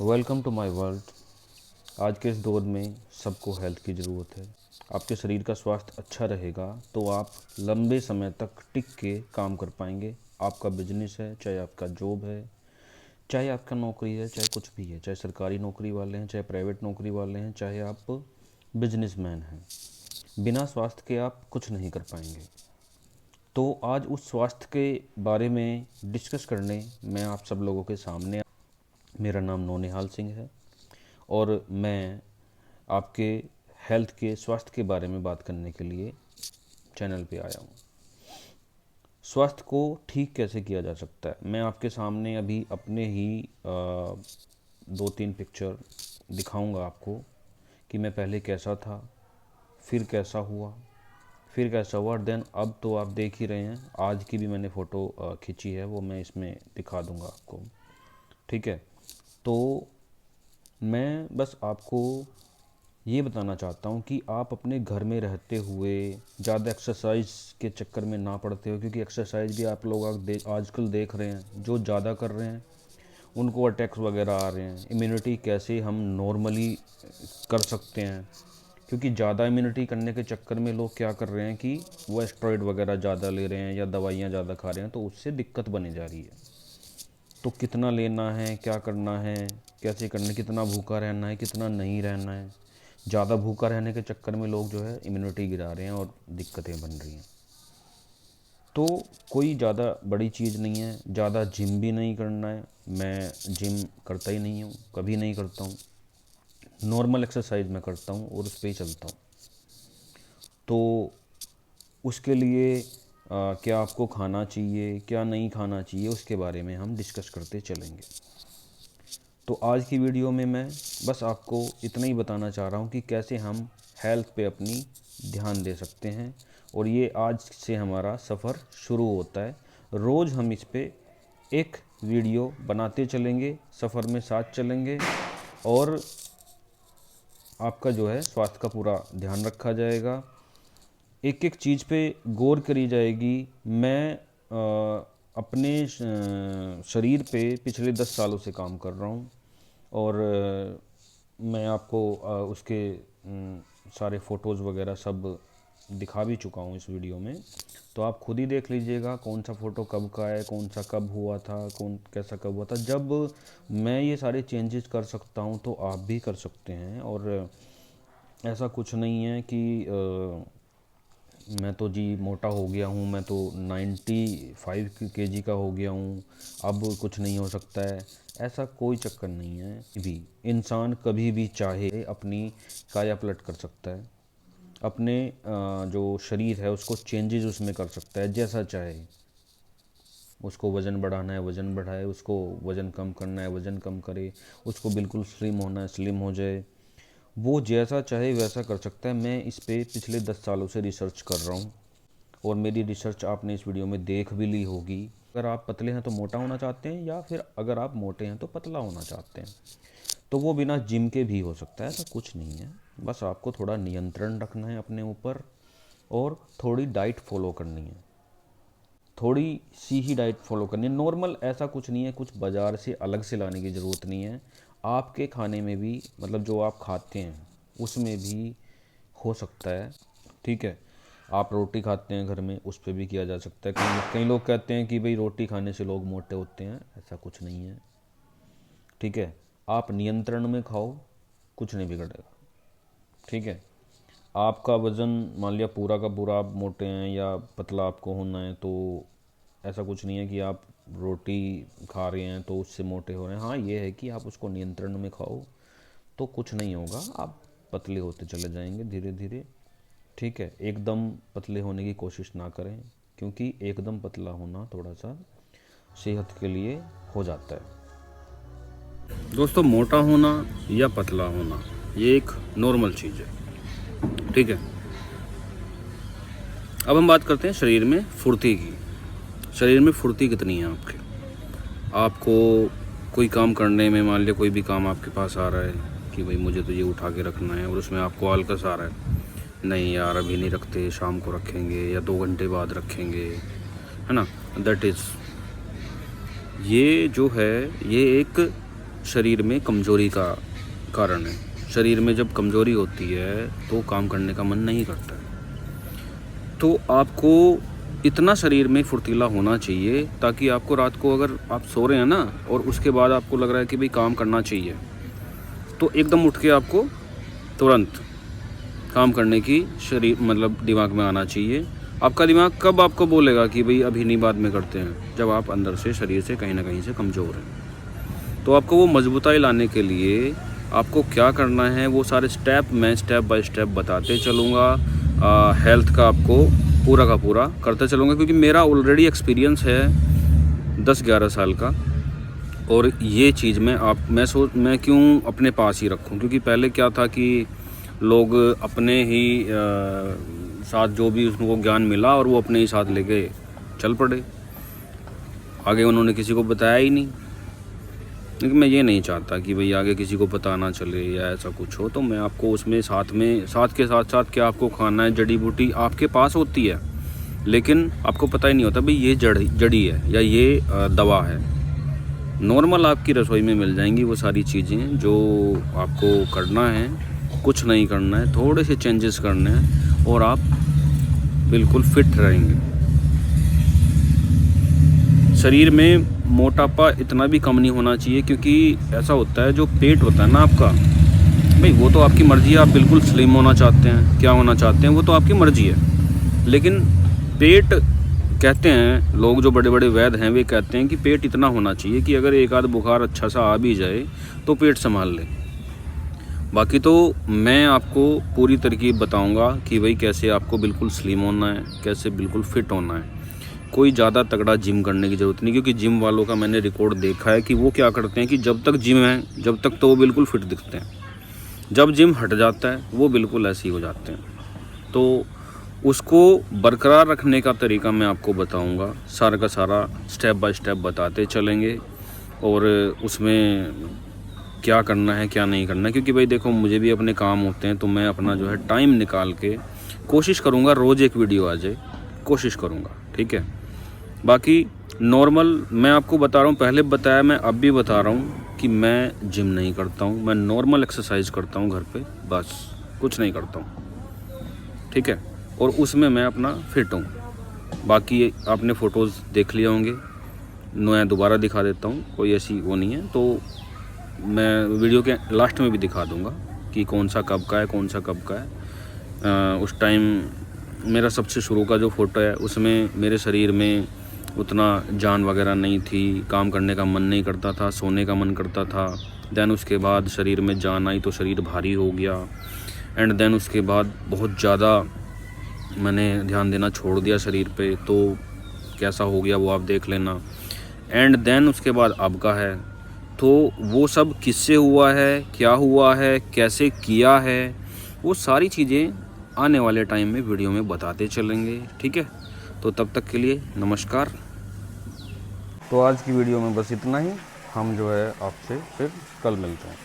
Welcome to my world. आज के इस दौर में सबको हेल्थ की ज़रूरत है। आपके शरीर का स्वास्थ्य अच्छा रहेगा तो आप लंबे समय तक टिक के काम कर पाएंगे। आपका बिजनेस है, चाहे आपका जॉब है, चाहे आपका नौकरी है, चाहे कुछ भी है, चाहे सरकारी नौकरी वाले हैं, चाहे प्राइवेट नौकरी वाले हैं, चाहे आप बिजनेसमैन हैं, बिना स्वास्थ्य के आप कुछ नहीं कर पाएंगे। तो आज उस स्वास्थ्य के बारे में डिस्कस करने मैं आप सब लोगों के सामने। मेरा नाम नौनिहाल सिंह है और मैं आपके हेल्थ के स्वास्थ्य के बारे में बात करने के लिए चैनल पे आया हूँ। स्वास्थ्य को ठीक कैसे किया जा सकता है, मैं आपके सामने अभी अपने ही 2-3 पिक्चर दिखाऊंगा आपको कि मैं पहले कैसा था, फिर कैसा हुआ, फिर कैसा हुआ। देन अब तो आप देख ही रहे हैं, आज की भी मैंने फ़ोटो खींची है, वो मैं इसमें दिखा दूंगा आपको। ठीक है, तो मैं बस आपको ये बताना चाहता हूँ कि आप अपने घर में रहते हुए ज़्यादा एक्सरसाइज के चक्कर में ना पड़ते हो, क्योंकि एक्सरसाइज भी आप लोग आजकल देख रहे हैं, जो ज़्यादा कर रहे हैं उनको अटैक्स वगैरह आ रहे हैं। इम्यूनिटी कैसे हम नॉर्मली कर सकते हैं, क्योंकि ज़्यादा इम्यूनिटी करने के चक्कर में लोग क्या कर रहे हैं कि वो एस्टेरॉइड वगैरह ज़्यादा ले रहे हैं या दवाइयाँ ज़्यादा खा रहे हैं, तो उससे दिक्कत बनी जा रही है। तो कितना लेना है, क्या करना है, कैसे करना है, कितना भूखा रहना है, कितना नहीं रहना है। ज़्यादा भूखा रहने के चक्कर में लोग जो है इम्यूनिटी गिरा रहे हैं और दिक्कतें बन रही हैं। तो कोई ज़्यादा बड़ी चीज़ नहीं है, ज़्यादा जिम भी नहीं करना है। मैं जिम करता ही नहीं हूँ, कभी नहीं करता हूँ। नॉर्मल एक्सरसाइज मैं करता हूँ और उस पर ही चलता हूँ। तो उसके लिए क्या आपको खाना चाहिए, क्या नहीं खाना चाहिए, उसके बारे में हम डिस्कस करते चलेंगे। तो आज की वीडियो में मैं बस आपको इतना ही बताना चाह रहा हूँ कि कैसे हम हेल्थ पे अपनी ध्यान दे सकते हैं। और ये आज से हमारा सफ़र शुरू होता है। रोज़ हम इस पे एक वीडियो बनाते चलेंगे, सफ़र में साथ चलेंगे और आपका जो है स्वास्थ्य का पूरा ध्यान रखा जाएगा। एक एक चीज़ पे गौर करी जाएगी। मैं अपने शरीर पे पिछले 10 सालों से काम कर रहा हूँ और मैं आपको उसके सारे फ़ोटोज़ वगैरह सब दिखा भी चुका हूँ इस वीडियो में। तो आप खुद ही देख लीजिएगा कौन सा फ़ोटो कब का है, कौन सा कब हुआ था, कौन कैसा कब हुआ था। जब मैं ये सारे चेंजेस कर सकता हूँ तो आप भी कर सकते हैं। और ऐसा कुछ नहीं है कि मैं तो जी मोटा हो गया हूँ, मैं तो 95 kg का हो गया हूँ, अब कुछ नहीं हो सकता है। ऐसा कोई चक्कर नहीं है। भी इंसान कभी भी चाहे अपनी काया पलट कर सकता है, अपने जो शरीर है उसको चेंजेस उसमें कर सकता है जैसा चाहे। उसको वज़न बढ़ाना है वज़न बढ़ाए, उसको वज़न कम करना है वज़न कम करे, उसको बिल्कुल स्लिम होना है स्लिम हो जाए, वो जैसा चाहे वैसा कर सकता है। मैं इस पे पिछले 10 सालों से रिसर्च कर रहा हूँ और मेरी रिसर्च आपने इस वीडियो में देख भी ली होगी। अगर आप पतले हैं तो मोटा होना चाहते हैं, या फिर अगर आप मोटे हैं तो पतला होना चाहते हैं, तो वो बिना जिम के भी हो सकता है। ऐसा कुछ नहीं है, बस आपको थोड़ा नियंत्रण रखना है अपने ऊपर और थोड़ी डाइट फॉलो करनी है। थोड़ी सी ही डाइट फॉलो करनी है, नॉर्मल। ऐसा कुछ नहीं है, कुछ बाज़ार से अलग से लाने की ज़रूरत नहीं है। आपके खाने में भी, मतलब जो आप खाते हैं उसमें भी हो सकता है। ठीक है, आप रोटी खाते हैं घर में, उस पर भी किया जा सकता है। कई लोग कहते हैं कि भाई रोटी खाने से लोग मोटे होते हैं, ऐसा कुछ नहीं है। ठीक है, आप नियंत्रण में खाओ, कुछ नहीं बिगड़ेगा। ठीक है, आपका वज़न मान लिया पूरा का पूरा आप मोटे हैं या पतला आपको होना है, तो ऐसा कुछ नहीं है कि आप रोटी खा रहे हैं तो उससे मोटे हो रहे हैं। हाँ, ये है कि आप उसको नियंत्रण में खाओ तो कुछ नहीं होगा, आप पतले होते चले जाएंगे धीरे धीरे। ठीक है, एकदम पतले होने की कोशिश ना करें, क्योंकि एकदम पतला होना थोड़ा सा सेहत के लिए हो जाता है। दोस्तों, मोटा होना या पतला होना ये एक नॉर्मल चीज़ है। ठीक है, अब हम बात करते हैं शरीर में फुर्ती की। शरीर में फुर्ती कितनी है आपके? आपको कोई काम करने में, मान लिया कोई भी काम आपके पास आ रहा है कि भाई मुझे तो ये उठा के रखना है, और उसमें आपको आलकस आ रहा है, नहीं यार अभी नहीं रखते, शाम को रखेंगे या 2 घंटे बाद रखेंगे, है ना। दैट इज़, ये जो है ये एक शरीर में कमज़ोरी का कारण है। शरीर में जब कमज़ोरी होती है तो काम करने का मन नहीं करता है। तो आपको इतना शरीर में फुर्तीला होना चाहिए ताकि आपको रात को अगर आप सो रहे हैं ना और उसके बाद आपको लग रहा है कि भाई काम करना चाहिए, तो एकदम उठ के आपको तुरंत काम करने की शरीर मतलब दिमाग में आना चाहिए। आपका दिमाग कब आपको बोलेगा कि भाई अभी नहीं बाद में करते हैं, जब आप अंदर से शरीर से कहीं ना कहीं से कमज़ोर हैं। तो आपको वो मजबूताई लाने के लिए आपको क्या करना है वो सारे स्टेप मैं स्टेप बाय स्टेप बताते चलूँगा। हेल्थ का आपको पूरा का पूरा करते चलूँगा, क्योंकि मेरा ऑलरेडी एक्सपीरियंस है 10-11 साल का। और ये चीज़ मैं क्यों अपने पास ही रखूं, क्योंकि पहले क्या था कि लोग अपने ही साथ जो भी उनको ज्ञान मिला और वो अपने ही साथ लेके चल पड़े, आगे उन्होंने किसी को बताया ही नहीं। लेकिन मैं ये नहीं चाहता कि भाई आगे किसी को पता ना चले या ऐसा कुछ हो। तो मैं आपको उसमें साथ के साथ क्या आपको खाना है, जड़ी बूटी आपके पास होती है लेकिन आपको पता ही नहीं होता भाई ये जड़ी है या ये दवा है। नॉर्मल आपकी रसोई में मिल जाएंगी वो सारी चीज़ें जो आपको करना है। कुछ नहीं करना है, थोड़े से चेंजेस करने हैं और आप बिल्कुल फिट रहेंगे। शरीर में मोटापा इतना भी कम नहीं होना चाहिए, क्योंकि ऐसा होता है जो पेट होता है ना आपका, भाई वो तो आपकी मर्ज़ी है। आप बिल्कुल स्लिम होना चाहते हैं, क्या होना चाहते हैं वो तो आपकी मर्ज़ी है। लेकिन पेट कहते हैं लोग, जो बड़े बड़े वैद्य हैं वे कहते हैं कि पेट इतना होना चाहिए कि अगर एक आध बुखार अच्छा सा आ भी जाए तो पेट संभाल ले। बाकी तो मैं आपको पूरी तरकीब बताऊंगा कि भाई कैसे आपको बिल्कुल स्लिम होना है, कैसे बिल्कुल फिट होना है। कोई ज़्यादा तगड़ा जिम करने की ज़रूरत नहीं, क्योंकि जिम वालों का मैंने रिकॉर्ड देखा है कि वो क्या करते हैं कि जब तक जिम है जब तक तो वो बिल्कुल फिट दिखते हैं, जब जिम हट जाता है वो बिल्कुल ऐसे ही हो जाते हैं। तो उसको बरकरार रखने का तरीका मैं आपको बताऊंगा, सारा का सारा स्टेप बाय स्टेप बताते चलेंगे और उसमें क्या करना है क्या नहीं करना है। क्योंकि भाई देखो मुझे भी अपने काम होते हैं, तो मैं अपना जो है टाइम निकाल के कोशिश करूंगा रोज़ एक वीडियो आ जाए, कोशिश करूंगा, ठीक है। बाकी नॉर्मल मैं आपको बता रहा हूँ, पहले बताया मैं अब भी बता रहा हूँ कि मैं जिम नहीं करता हूँ, मैं नॉर्मल एक्सरसाइज करता हूँ घर पे, बस कुछ नहीं करता हूँ, ठीक है। और उसमें मैं अपना फिट हूँ। बाकी आपने फ़ोटोज़ देख लिए होंगे, मैं दोबारा दिखा देता हूँ, कोई ऐसी वो नहीं है। तो मैं वीडियो के लास्ट में भी दिखा दूँगा कि कौन सा कब का है, कौन सा कब का है। उस टाइम मेरा सबसे शुरू का जो फ़ोटो है उसमें मेरे शरीर में उतना जान वगैरह नहीं थी, काम करने का मन नहीं करता था, सोने का मन करता था। देन उसके बाद शरीर में जान आई तो शरीर भारी हो गया। एंड देन उसके बाद बहुत ज़्यादा मैंने ध्यान देना छोड़ दिया शरीर पे, तो कैसा हो गया वो आप देख लेना। एंड देन उसके बाद अब का है, तो वो सब किससे हुआ है, क्या हुआ है, कैसे किया है, वो सारी चीज़ें आने वाले टाइम में वीडियो में बताते चलेंगे, ठीक है। तो तब तक के लिए नमस्कार। तो आज की वीडियो में बस इतना ही, हम जो है आपसे फिर कल मिलते हैं।